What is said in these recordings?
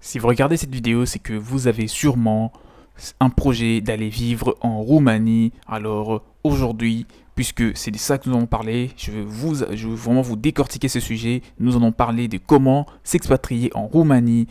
Si vous regardez cette vidéo, c'est que vous avez sûrement un projet d'aller vivre en Roumanie. Alors aujourd'hui, puisque c'est de ça que nous allons parler, je veux vraiment vous décortiquer ce sujet. Nous allons parler de comment s'expatrier en Roumanie,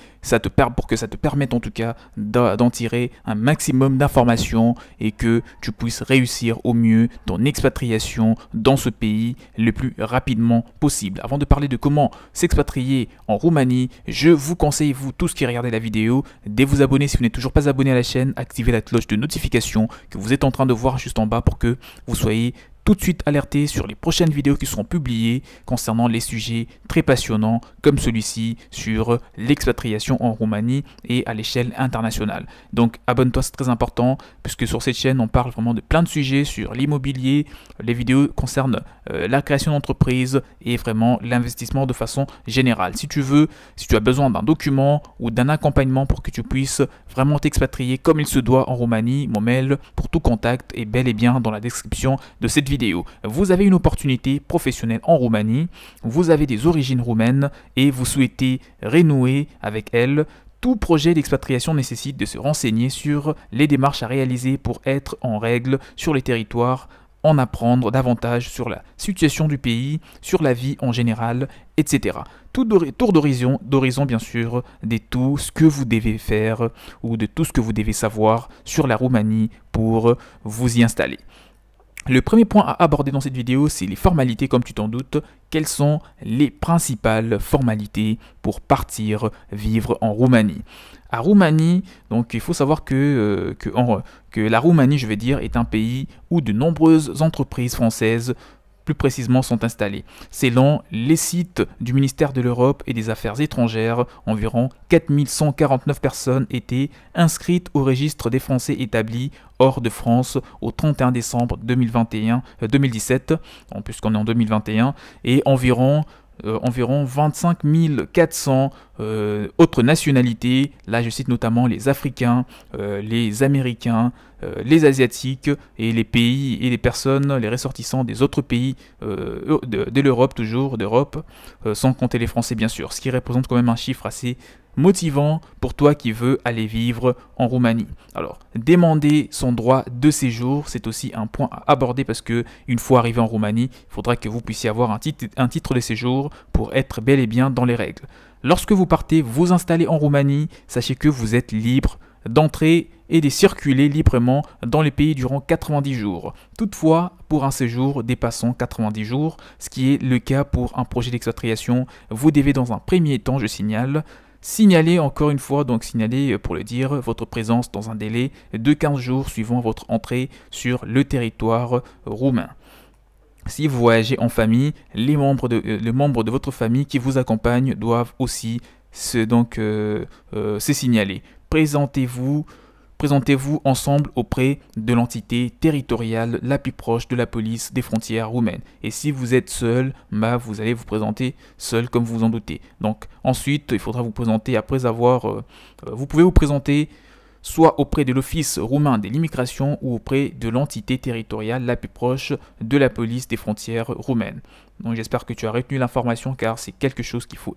pour que ça te permette en tout cas d'en tirer un maximum d'informations et que tu puisses réussir au mieux ton expatriation dans ce pays le plus rapidement possible. Avant de parler de comment s'expatrier en Roumanie, je vous conseille, vous tous qui regardez la vidéo, de vous abonner si vous n'êtes toujours pas abonné à la chaîne, activez la cloche de notification que vous êtes en train de voir juste en bas pour que vous soyez tout de suite alerté sur les prochaines vidéos qui seront publiées concernant les sujets très passionnants comme celui-ci sur l'expatriation en Roumanie et à l'échelle internationale. Donc abonne-toi, c'est très important puisque sur cette chaîne on parle vraiment de plein de sujets sur l'immobilier. Les vidéos concernent la création d'entreprise et vraiment l'investissement de façon générale. Si tu as besoin d'un document ou d'un accompagnement pour que tu puisses vraiment t'expatrier comme il se doit en Roumanie, mon mail pour tout contact est bel et bien dans la description de cette vidéo. Vous avez une opportunité professionnelle en Roumanie, vous avez des origines roumaines et vous souhaitez renouer avec elles. Tout projet d'expatriation nécessite de se renseigner sur les démarches à réaliser pour être en règle sur les territoires, en apprendre davantage sur la situation du pays, sur la vie en général, etc. Tour d'horizon bien sûr, de tout ce que vous devez faire ou de tout ce que vous devez savoir sur la Roumanie pour vous y installer. Le premier point à aborder dans cette vidéo, c'est les formalités comme tu t'en doutes. Quelles sont les principales formalités pour partir vivre en Roumanie? À Roumanie, donc il faut savoir que la Roumanie, je vais dire, est un pays où de nombreuses entreprises françaises plus précisément sont installées. Selon les sites du ministère de l'Europe et des Affaires étrangères, environ 4149 personnes étaient inscrites au registre des Français établis hors de France au 31 décembre 2017, puisqu'on est en 2021, et environ 25 400 autres nationalités. Là, je cite notamment les Africains, les Américains, les Asiatiques et les pays et les personnes, les ressortissants des autres pays de l'Europe, toujours d'Europe, sans compter les Français bien sûr, ce qui représente quand même un chiffre assez motivant pour toi qui veux aller vivre en Roumanie. Alors, demander son droit de séjour, c'est aussi un point à aborder parce que une fois arrivé en Roumanie, il faudra que vous puissiez avoir un titre de séjour pour être bel et bien dans les règles. Lorsque vous partez vous installer en Roumanie, sachez que vous êtes libre d'entrer et de circuler librement dans les pays durant 90 jours. Toutefois, pour un séjour dépassant 90 jours, ce qui est le cas pour un projet d'expatriation, vous devez dans un premier temps, je signale, signaler encore une fois, donc signaler pour le dire, votre présence dans un délai de 15 jours suivant votre entrée sur le territoire roumain. Si vous voyagez en famille, les membres de votre famille qui vous accompagnent doivent aussi se signaler. Présentez-vous ensemble auprès de l'entité territoriale la plus proche de la police des frontières roumaines. Et si vous êtes seul, vous allez vous présenter seul comme vous en doutez. Donc ensuite, il faudra vous présenter vous pouvez vous présenter soit auprès de l'office roumain de l'immigration ou auprès de l'entité territoriale la plus proche de la police des frontières roumaines. Donc j'espère que tu as retenu l'information car c'est quelque chose qu'il faut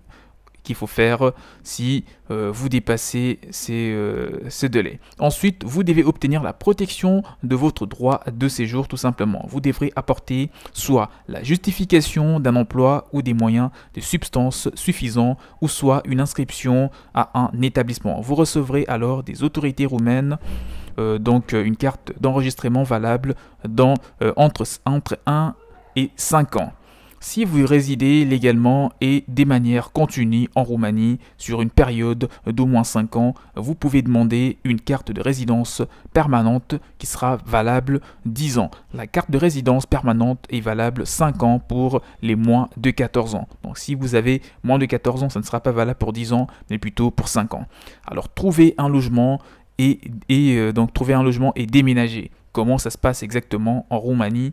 faire si vous dépassez ces délais. Ensuite, vous devez obtenir la protection de votre droit de séjour tout simplement. Vous devrez apporter soit la justification d'un emploi ou des moyens de substance suffisants ou soit une inscription à un établissement. Vous recevrez alors des autorités roumaines donc une carte d'enregistrement valable entre 1 et 5 ans. Si vous résidez légalement et de manière continue en Roumanie sur une période d'au moins 5 ans, vous pouvez demander une carte de résidence permanente qui sera valable 10 ans. La carte de résidence permanente est valable 5 ans pour les moins de 14 ans. Donc si vous avez moins de 14 ans, ça ne sera pas valable pour 10 ans, mais plutôt pour 5 ans. Alors trouvez un logement et déménager. Comment ça se passe exactement en Roumanie ?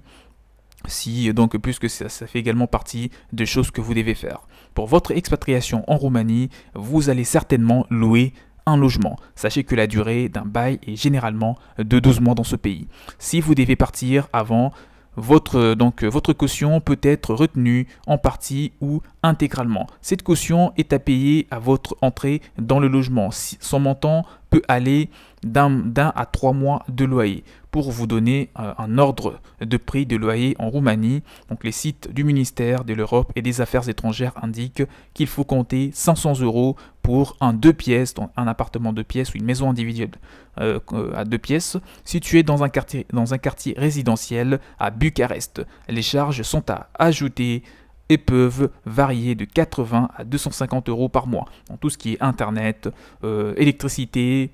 Puisque ça fait également partie des choses que vous devez faire. Pour votre expatriation en Roumanie, vous allez certainement louer un logement. Sachez que la durée d'un bail est généralement de 12 mois dans ce pays. Si vous devez partir avant, votre caution peut être retenue en partie ou intégralement. Cette caution est à payer à votre entrée dans le logement. Son montant peut aller d'un à 3 mois de loyer. Pour vous donner un ordre de prix de loyer en Roumanie, donc les sites du ministère de l'Europe et des Affaires étrangères indiquent qu'il faut compter 500 € pour un 2 pièces, donc un appartement 2 pièces ou une maison individuelle à 2 pièces, située dans un quartier résidentiel à Bucarest. Les charges sont à ajouter et peuvent varier de 80 à 250 € par mois. Donc tout ce qui est internet, électricité,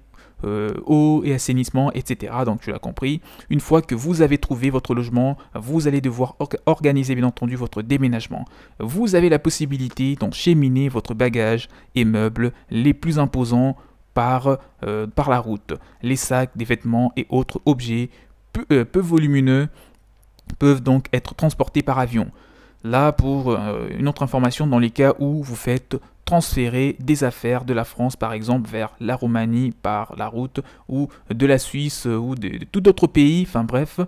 eau et assainissement, etc. Donc tu l'as compris, une fois que vous avez trouvé votre logement, vous allez devoir organiser bien entendu votre déménagement. Vous avez la possibilité d'encheminer votre bagage et meubles les plus imposants par la route. Les sacs, des vêtements et autres objets peu volumineux peuvent donc être transportés par avion. Là, pour une autre information, dans les cas où vous faites transférer des affaires de la France, par exemple, vers la Roumanie par la route, ou de la Suisse, ou de tout autre pays, enfin bref,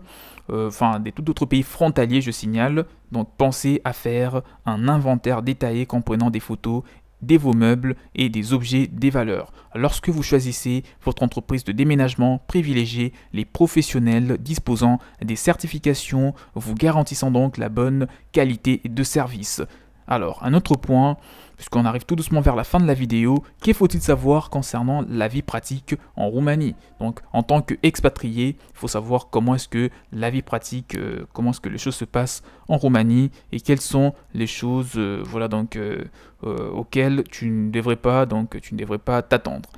des tout autres pays frontaliers, je signale. Donc pensez à faire un inventaire détaillé comprenant des photos de vos meubles et des objets des valeurs. Lorsque vous choisissez votre entreprise de déménagement, privilégiez les professionnels disposant des certifications, vous garantissant donc la bonne qualité de service. Alors, un autre point, puisqu'on arrive tout doucement vers la fin de la vidéo, qu'il faut-il savoir concernant la vie pratique en Roumanie? Donc, en tant qu'expatrié, il faut savoir comment est-ce que la vie pratique, comment est-ce que les choses se passent en Roumanie et quelles sont les choses, auxquelles tu ne devrais pas t'attendre.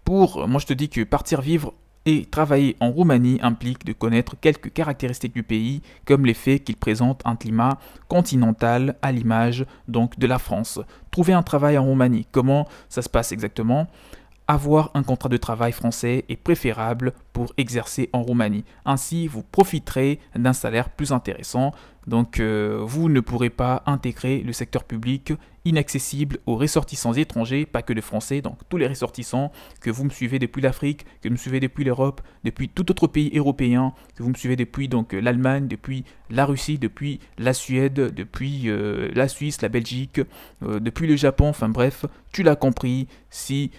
Moi, je te dis que partir vivre et travailler en Roumanie implique de connaître quelques caractéristiques du pays, comme les faits qu'il présente un climat continental à l'image donc de la France. Trouver un travail en Roumanie, comment ça se passe exactement? Avoir un contrat de travail français est préférable pour exercer en Roumanie. Ainsi, vous profiterez d'un salaire plus intéressant. Donc, vous ne pourrez pas intégrer le secteur public inaccessible aux ressortissants étrangers, pas que les Français, donc tous les ressortissants, que vous me suivez depuis l'Afrique, que vous me suivez depuis l'Europe, depuis tout autre pays européen, que vous me suivez depuis donc l'Allemagne, depuis la Russie, depuis la Suède, depuis la Suisse, la Belgique, depuis le Japon, enfin bref, tu l'as compris,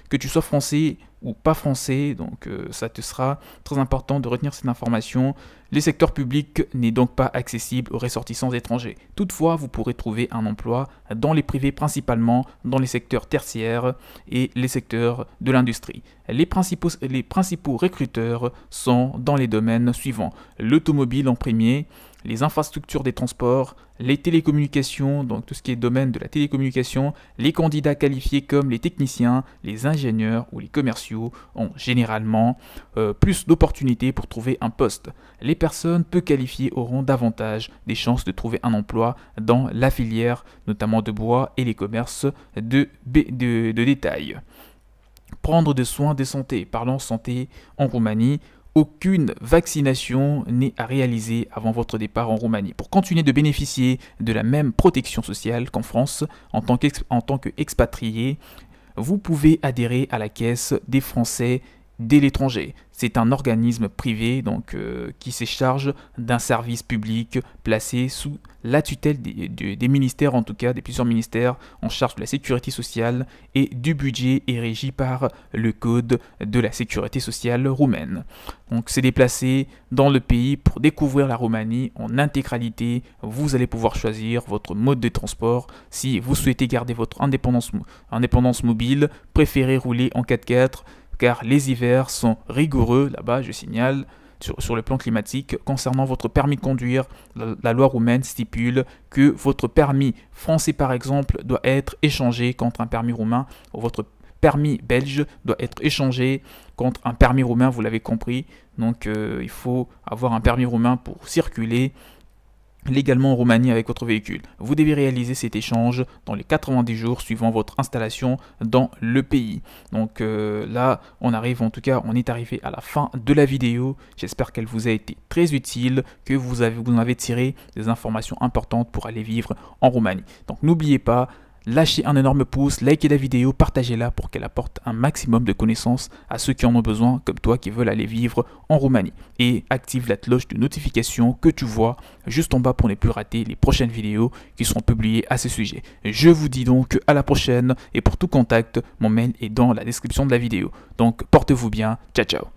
que tu sois français ou pas français, donc ça te sera très important de retenir cette information. Les secteurs publics n'est donc pas accessible aux ressortissants étrangers. Toutefois, vous pourrez trouver un emploi dans les privés, principalement dans les secteurs tertiaires et les secteurs de l'industrie. Les principaux recruteurs sont dans les domaines suivants: l'automobile en premier, les infrastructures des transports, les télécommunications, donc tout ce qui est domaine de la télécommunication, les candidats qualifiés comme les techniciens, les ingénieurs ou les commerciaux ont généralement plus d'opportunités pour trouver un poste. Les personnes peu qualifiées auront davantage des chances de trouver un emploi dans la filière, notamment de bois et les commerces de détail. Prendre des soins de santé. Parlons santé en Roumanie. Aucune vaccination n'est à réaliser avant votre départ en Roumanie. Pour continuer de bénéficier de la même protection sociale qu'en France, en tant qu'expatrié, vous pouvez adhérer à la Caisse des Français de l'étranger. C'est un organisme privé qui se charge d'un service public placé sous la tutelle des ministères, en tout cas des plusieurs ministères en charge de la sécurité sociale et du budget, est régi par le code de la sécurité sociale roumaine. Donc c'est déplacé dans le pays pour découvrir la Roumanie en intégralité. Vous allez pouvoir choisir votre mode de transport. Si vous souhaitez garder votre indépendance mobile, préférez rouler en 4x4, car les hivers sont rigoureux là-bas, je signale, sur le plan climatique. Concernant votre permis de conduire, la loi roumaine stipule que votre permis français, par exemple, doit être échangé contre un permis roumain, ou votre permis belge doit être échangé contre un permis roumain, vous l'avez compris. Donc il faut avoir un permis roumain pour circuler légalement en Roumanie avec votre véhicule. Vous devez réaliser cet échange dans les 90 jours suivant votre installation dans le pays. Donc là, on est arrivé à la fin de la vidéo. J'espère qu'elle vous a été très utile, que vous en avez tiré des informations importantes pour aller vivre en Roumanie. Donc n'oubliez pas, lâchez un énorme pouce, likez la vidéo, partagez-la pour qu'elle apporte un maximum de connaissances à ceux qui en ont besoin, comme toi qui veulent aller vivre en Roumanie. Et active la cloche de notification que tu vois juste en bas pour ne plus rater les prochaines vidéos qui seront publiées à ce sujet. Je vous dis donc à la prochaine et pour tout contact, mon mail est dans la description de la vidéo. Donc portez-vous bien, ciao ciao.